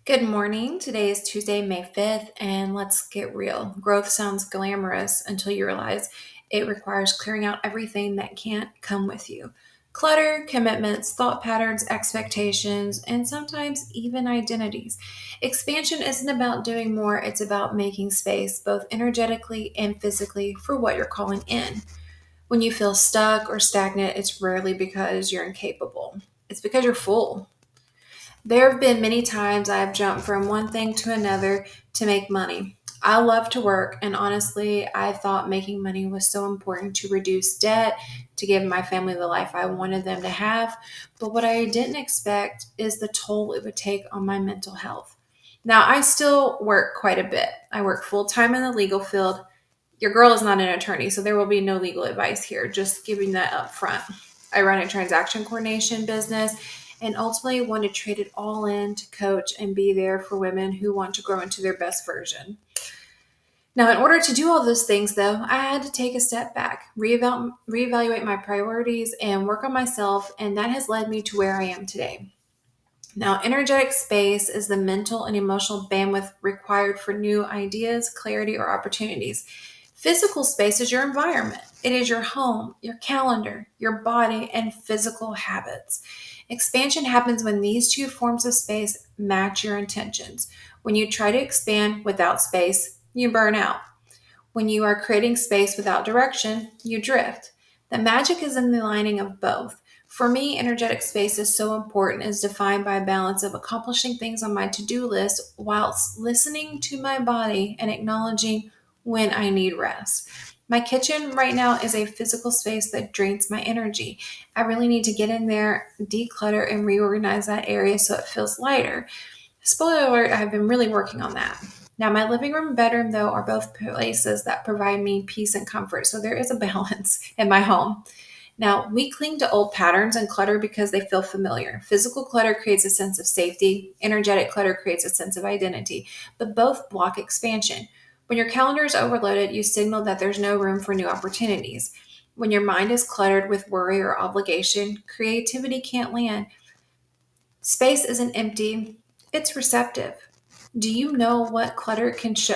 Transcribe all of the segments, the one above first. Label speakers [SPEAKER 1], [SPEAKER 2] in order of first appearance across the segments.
[SPEAKER 1] Good morning. Today is Tuesday, May 5th, and let's get real. Growth sounds glamorous until you realize it requires clearing out everything that can't come with you. Clutter, commitments, thought patterns, expectations, and sometimes even identities. Expansion isn't about doing more, it's about making space, both energetically and physically, for what you're calling in. When you feel stuck or stagnant, it's rarely because you're incapable, it's because you're full. There have been many times I've jumped from one thing to another to make money. I love to work, and honestly, I thought making money was so important to reduce debt, to give my family the life I wanted them to have. But what I didn't expect is the toll it would take on my mental health. Now, I still work quite a bit. I work full time in the legal field. Your girl is not an attorney, so there will be no legal advice here, just giving that up front. I run a transaction coordination business and ultimately want to trade it all in to coach and be there for women who want to grow into their best version. Now, in order to do all those things, though, I had to take a step back, reevaluate my priorities, and work on myself, and that has led me to where I am today. Now, energetic space is the mental and emotional bandwidth required for new ideas, clarity, or opportunities. Physical space is your environment. It is your home, your calendar, your body, and physical habits. Expansion happens when these two forms of space match your intentions. When you try to expand without space, you burn out. When you are creating space without direction, you drift. The magic is in the aligning of both. For me, energetic space is so important, is defined by a balance of accomplishing things on my to-do list whilst listening to my body and acknowledging when I need rest. My kitchen right now is a physical space that drains my energy. I really need to get in there, declutter, and reorganize that area so it feels lighter. Spoiler alert, I've been really working on that. Now, my living room and bedroom, though, are both places that provide me peace and comfort. So there is a balance in my home. Now, we cling to old patterns and clutter because they feel familiar. Physical clutter creates a sense of safety, energetic clutter creates a sense of identity, but both block expansion. When your calendar is overloaded, you signal that there's no room for new opportunities. When your mind is cluttered with worry or obligation, creativity can't land. Space isn't empty, it's receptive. Do you know how clutter can show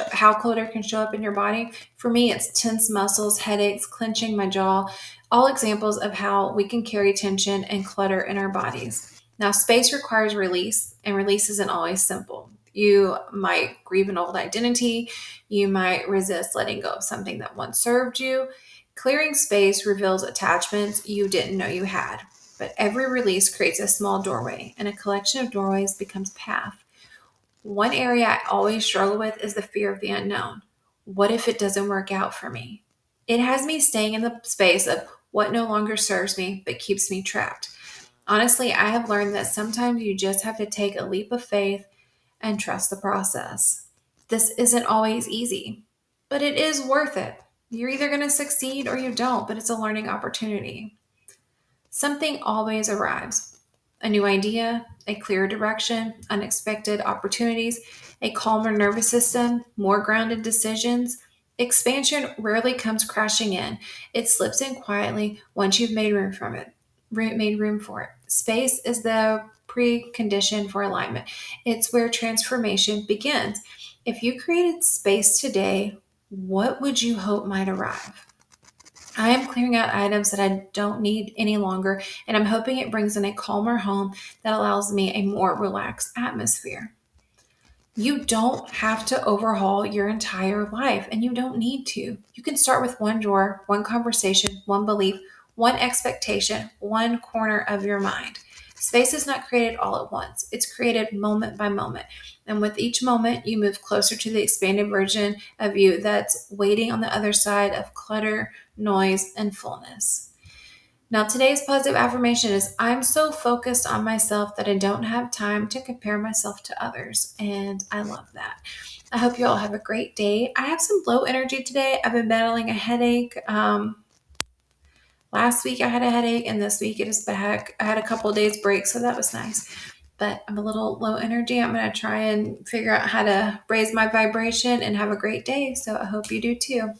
[SPEAKER 1] up in your body? For me, it's tense muscles, headaches, clenching my jaw, all examples of how we can carry tension and clutter in our bodies. Now, space requires release, and release isn't always simple. You might grieve an old identity. You might resist letting go of something that once served you. Clearing space reveals attachments you didn't know you had. But every release creates a small doorway, and a collection of doorways becomes path. One area I always struggle with is the fear of the unknown. What if it doesn't work out for me? It has me staying in the space of what no longer serves me but keeps me trapped. Honestly, I have learned that sometimes you just have to take a leap of faith and trust the process. This isn't always easy, but it is worth it. You're either going to succeed or you don't, but it's a learning opportunity. Something always arrives: a new idea, a clearer direction, unexpected opportunities, a calmer nervous system, more grounded decisions. Expansion rarely comes crashing in. It slips in quietly once you've made room for it. Space is the precondition for alignment. It's where transformation begins. If you created space today, what would you hope might arrive? I am clearing out items that I don't need any longer, and I'm hoping it brings in a calmer home that allows me a more relaxed atmosphere. You don't have to overhaul your entire life, and you don't need to. You can start with one drawer, one conversation, one belief, one expectation, one corner of your mind. Space is not created all at once, it's created moment by moment. And with each moment, you move closer to the expanded version of you that's waiting on the other side of clutter, noise, and fullness. Now, today's positive affirmation is: I'm so focused on myself that I don't have time to compare myself to others. And I love that. I hope you all have a great day. I have some low energy today. I've been battling a headache. Last week I had a headache, and this week it is back. I had a couple of days break, so that was nice. But I'm a little low energy. I'm going to try and figure out how to raise my vibration and have a great day. So I hope you do too.